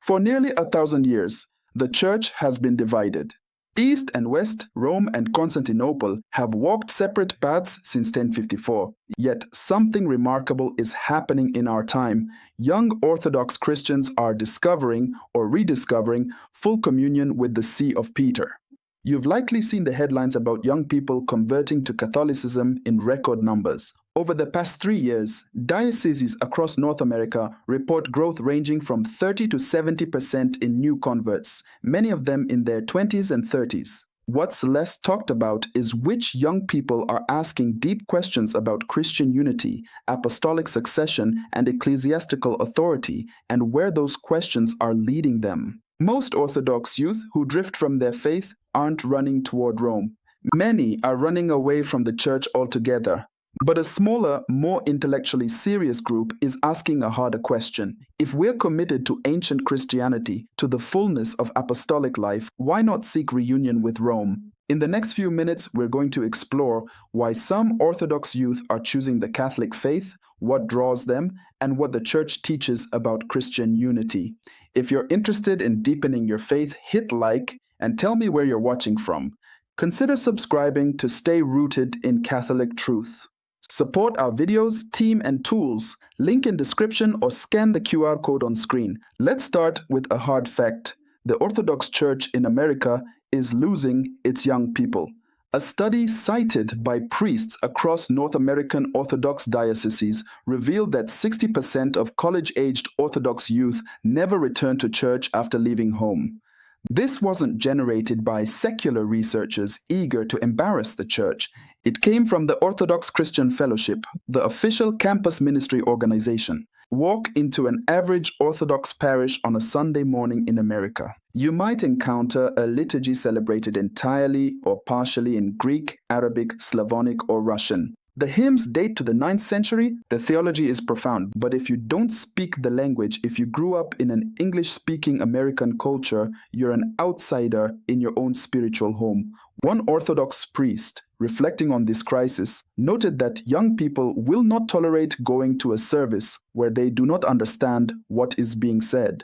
For nearly 1,000 years, the Church has been divided. East and West, Rome and Constantinople have walked separate paths since 1054. Yet something remarkable is happening in our time. Young Orthodox Christians are discovering or rediscovering full communion with the See of Peter. You've likely seen the headlines about young people converting to Catholicism in record numbers. Over the past 3 years, dioceses across North America report growth ranging from 30 to 70% in new converts, many of them in their 20s and 30s. What's less talked about is which young people are asking deep questions about Christian unity, apostolic succession, and ecclesiastical authority, and where those questions are leading them. Most Orthodox youth who drift from their faith aren't running toward Rome. Many are running away from the Church altogether. But a smaller, more intellectually serious group is asking a harder question. If we're committed to ancient Christianity, to the fullness of apostolic life, why not seek reunion with Rome? In the next few minutes, we're going to explore why some Orthodox youth are choosing the Catholic faith, what draws them, and what the Church teaches about Christian unity. If you're interested in deepening your faith, hit like and tell me where you're watching from. Consider subscribing to stay rooted in Catholic truth. Support our videos, team, and tools. Link in description or scan the QR code on screen. Let's start with a hard fact. The Orthodox Church in America is losing its young people. A study cited by priests across North American Orthodox dioceses revealed that 60% of college-aged Orthodox youth never return to church after leaving home. This wasn't generated by secular researchers eager to embarrass the Church. It came from the Orthodox Christian Fellowship, the official campus ministry organization. Walk into an average Orthodox parish on a Sunday morning in America. You might encounter a liturgy celebrated entirely or partially in Greek, Arabic, Slavonic, or Russian. The hymns date to the 9th century, the theology is profound, but if you don't speak the language, if you grew up in an English-speaking American culture, you're an outsider in your own spiritual home. One Orthodox priest, reflecting on this crisis, noted that young people will not tolerate going to a service where they do not understand what is being said.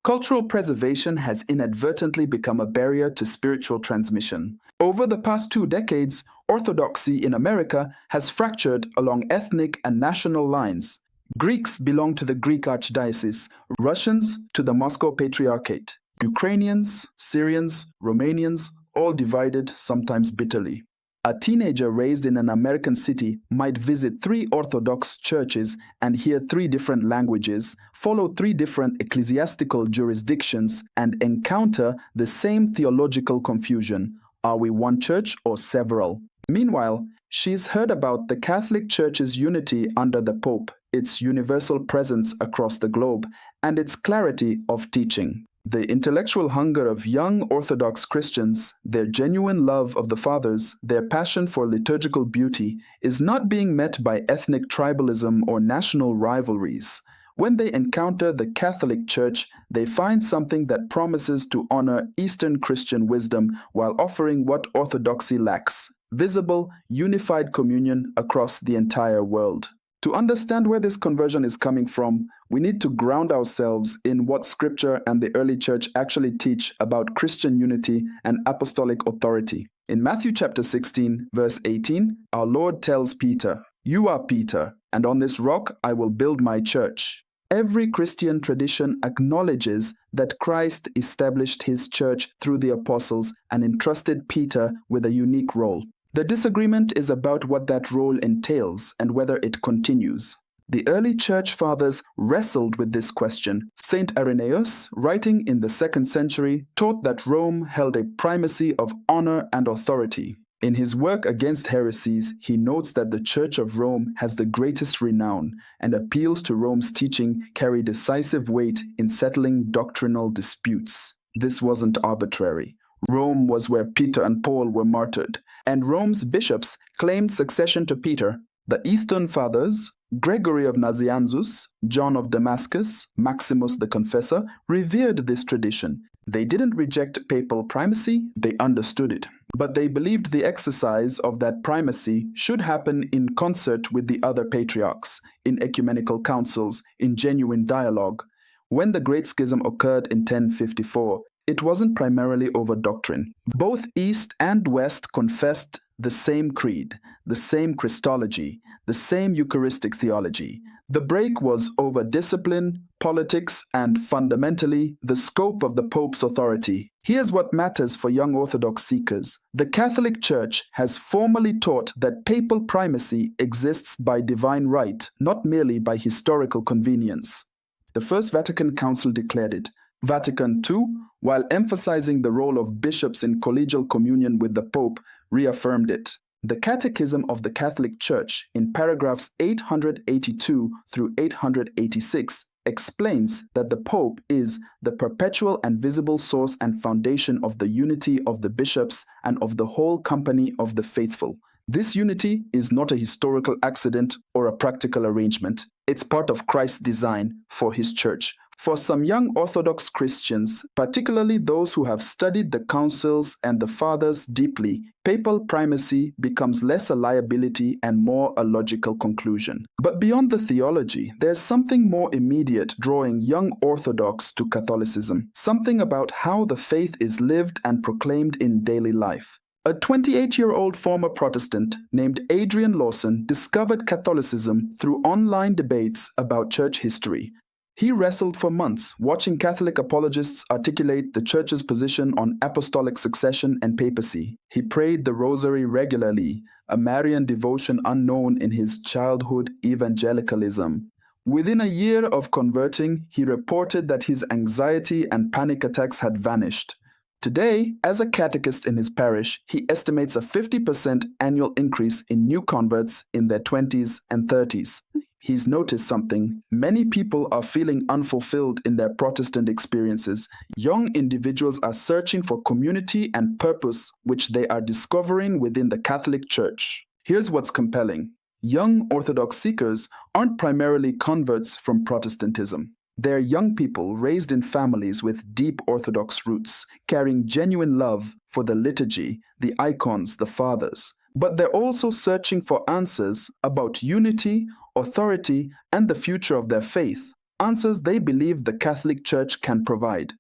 Cultural preservation has inadvertently become a barrier to spiritual transmission. Over the past 2 decades, Orthodoxy in America has fractured along ethnic and national lines. Greeks belong to the Greek Archdiocese, Russians to the Moscow Patriarchate, Ukrainians, Syrians, Romanians, all divided, sometimes bitterly. A teenager raised in an American city might visit 3 Orthodox churches and hear 3 different languages, follow 3 different ecclesiastical jurisdictions, and encounter the same theological confusion. Are we one church or several? Meanwhile, she's heard about the Catholic Church's unity under the Pope, its universal presence across the globe, and its clarity of teaching. The intellectual hunger of young Orthodox Christians, their genuine love of the Fathers, their passion for liturgical beauty, is not being met by ethnic tribalism or national rivalries. When they encounter the Catholic Church, they find something that promises to honor Eastern Christian wisdom while offering what Orthodoxy lacks: visible, unified communion across the entire world. To understand where this conversion is coming from, we need to ground ourselves in what Scripture and the early church actually teach about Christian unity and apostolic authority. In Matthew chapter 16, verse 18, our Lord tells Peter, "You are Peter, and on this rock I will build my church." Every Christian tradition acknowledges that Christ established his church through the apostles and entrusted Peter with a unique role. The disagreement is about what that role entails and whether it continues. The early church fathers wrestled with this question. Saint Irenaeus, writing in the 2nd century, taught that Rome held a primacy of honor and authority. In his work against heresies, he notes that the Church of Rome has the greatest renown, and appeals to Rome's teaching carry decisive weight in settling doctrinal disputes. This wasn't arbitrary. Rome was where Peter and Paul were martyred, and Rome's bishops claimed succession to Peter. The Eastern Fathers, Gregory of Nazianzus, John of Damascus, Maximus the Confessor, revered this tradition. They didn't reject papal primacy, they understood it. But they believed the exercise of that primacy should happen in concert with the other patriarchs, in ecumenical councils, in genuine dialogue. When the Great Schism occurred in 1054, it wasn't primarily over doctrine. Both East and West confessed the same creed, the same Christology, the same Eucharistic theology. The break was over discipline, politics, and fundamentally, the scope of the Pope's authority. Here's what matters for young Orthodox seekers. The Catholic Church has formally taught that papal primacy exists by divine right, not merely by historical convenience. The First Vatican Council declared it. Vatican II, while emphasizing the role of bishops in collegial communion with the Pope, reaffirmed it. The Catechism of the Catholic Church, in paragraphs 882 through 886, explains that the Pope is the perpetual and visible source and foundation of the unity of the bishops and of the whole company of the faithful. This unity is not a historical accident or a practical arrangement. It's part of Christ's design for his church. For some young Orthodox Christians, particularly those who have studied the councils and the fathers deeply, papal primacy becomes less a liability and more a logical conclusion. But beyond the theology, there's something more immediate drawing young Orthodox to Catholicism, something about how the faith is lived and proclaimed in daily life. A 28-year-old former Protestant named Adrian Lawson discovered Catholicism through online debates about church history. He wrestled for months, watching Catholic apologists articulate the Church's position on apostolic succession and papacy. He prayed the Rosary regularly, a Marian devotion unknown in his childhood evangelicalism. Within a year of converting, he reported that his anxiety and panic attacks had vanished. Today, as a catechist in his parish, he estimates a 50% annual increase in new converts in their 20s and 30s. He's noticed something. Many people are feeling unfulfilled in their Protestant experiences. Young individuals are searching for community and purpose, which they are discovering within the Catholic Church. Here's what's compelling. Young Orthodox seekers aren't primarily converts from Protestantism. They're young people raised in families with deep Orthodox roots, carrying genuine love for the liturgy, the icons, the fathers. But they're also searching for answers about unity, authority, and the future of their faith, answers they believe the Catholic Church can provide.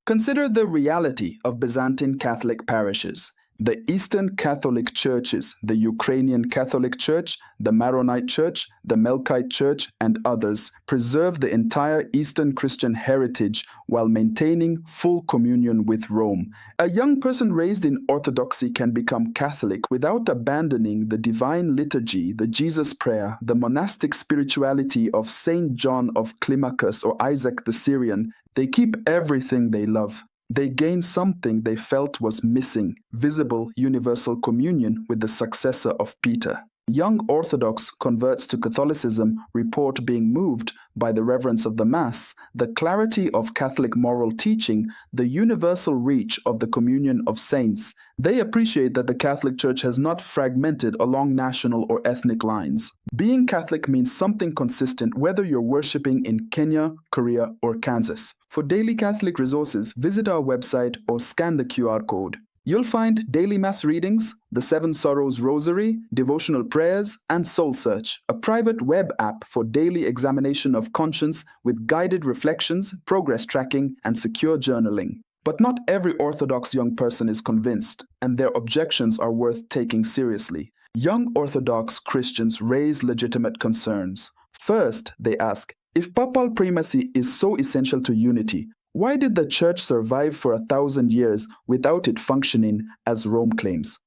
Consider the reality of Byzantine Catholic parishes. The Eastern Catholic churches, the Ukrainian Catholic Church, the Maronite Church, the Melkite Church, and others, preserve the entire Eastern Christian heritage while maintaining full communion with Rome. A young person raised in Orthodoxy can become Catholic without abandoning the divine liturgy, the Jesus prayer, the monastic spirituality of Saint John of Climacus or Isaac the Syrian. They keep everything they love. They gain something they felt was missing, visible universal communion with the successor of Peter. Young Orthodox converts to Catholicism report being moved by the reverence of the Mass, the clarity of Catholic moral teaching, the universal reach of the communion of saints. They appreciate that the Catholic Church has not fragmented along national or ethnic lines. Being Catholic means something consistent whether you're worshiping in Kenya, Korea, or Kansas. For daily Catholic resources, visit our website or scan the QR code. You'll find daily Mass readings, the Seven Sorrows Rosary, devotional prayers, and Soul Search, a private web app for daily examination of conscience with guided reflections, progress tracking, and secure journaling. But not every Orthodox young person is convinced, and their objections are worth taking seriously. Young Orthodox Christians raise legitimate concerns. First, they ask, if papal primacy is so essential to unity, why did the Church survive for 1,000 years without it functioning as Rome claims?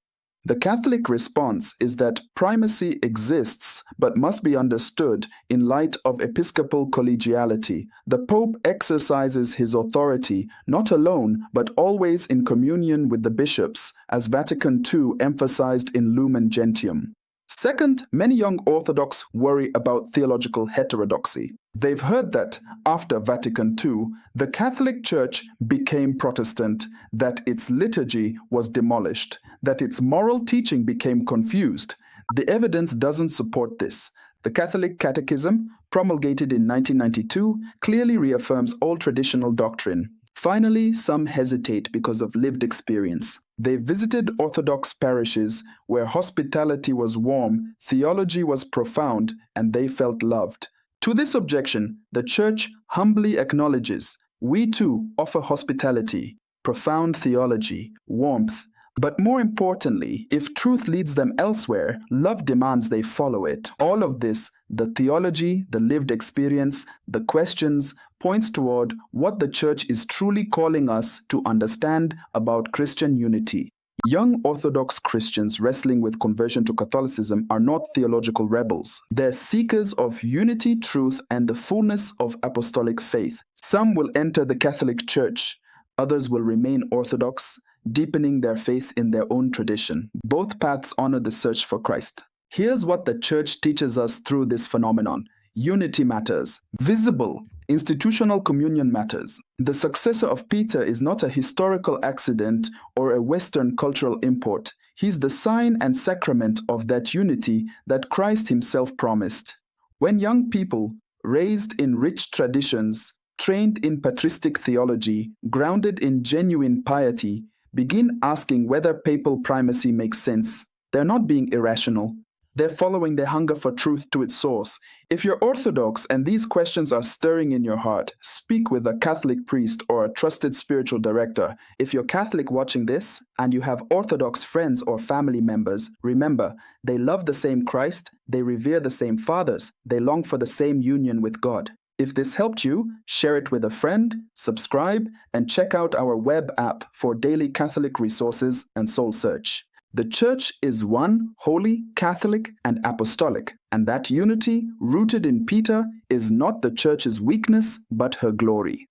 The Catholic response is that primacy exists but must be understood in light of episcopal collegiality. The Pope exercises his authority not alone but always in communion with the bishops, as Vatican II emphasized in Lumen Gentium. Second, many young Orthodox worry about theological heterodoxy. They've heard that, after Vatican II, the Catholic Church became Protestant, that its liturgy was demolished, that its moral teaching became confused. The evidence doesn't support this. The Catholic Catechism, promulgated in 1992, clearly reaffirms all traditional doctrine. Finally, some hesitate because of lived experience. They visited Orthodox parishes where hospitality was warm, theology was profound, and they felt loved. To this objection, the Church humbly acknowledges we too offer hospitality, profound theology, warmth, but more importantly, if truth leads them elsewhere, love demands they follow it. All of this, the theology, the lived experience, the questions, points toward what the Church is truly calling us to understand about Christian unity. Young Orthodox Christians wrestling with conversion to Catholicism are not theological rebels. They're seekers of unity, truth, and the fullness of apostolic faith. Some will enter the Catholic Church, others will remain Orthodox, deepening their faith in their own tradition. Both paths honor the search for Christ. Here's what the Church teaches us through this phenomenon. Unity matters. Visible, institutional communion matters. The successor of Peter is not a historical accident or a Western cultural import. He's the sign and sacrament of that unity that Christ himself promised. When young people, raised in rich traditions, trained in patristic theology, grounded in genuine piety, begin asking whether papal primacy makes sense, they're not being irrational. They're following their hunger for truth to its source. If you're Orthodox and these questions are stirring in your heart, speak with a Catholic priest or a trusted spiritual director. If you're Catholic watching this and you have Orthodox friends or family members, remember, they love the same Christ, they revere the same fathers, they long for the same union with God. If this helped you, share it with a friend, subscribe, and check out our web app for daily Catholic resources and soul search. The Church is one, holy, Catholic, and apostolic, and that unity, rooted in Peter, is not the Church's weakness, but her glory.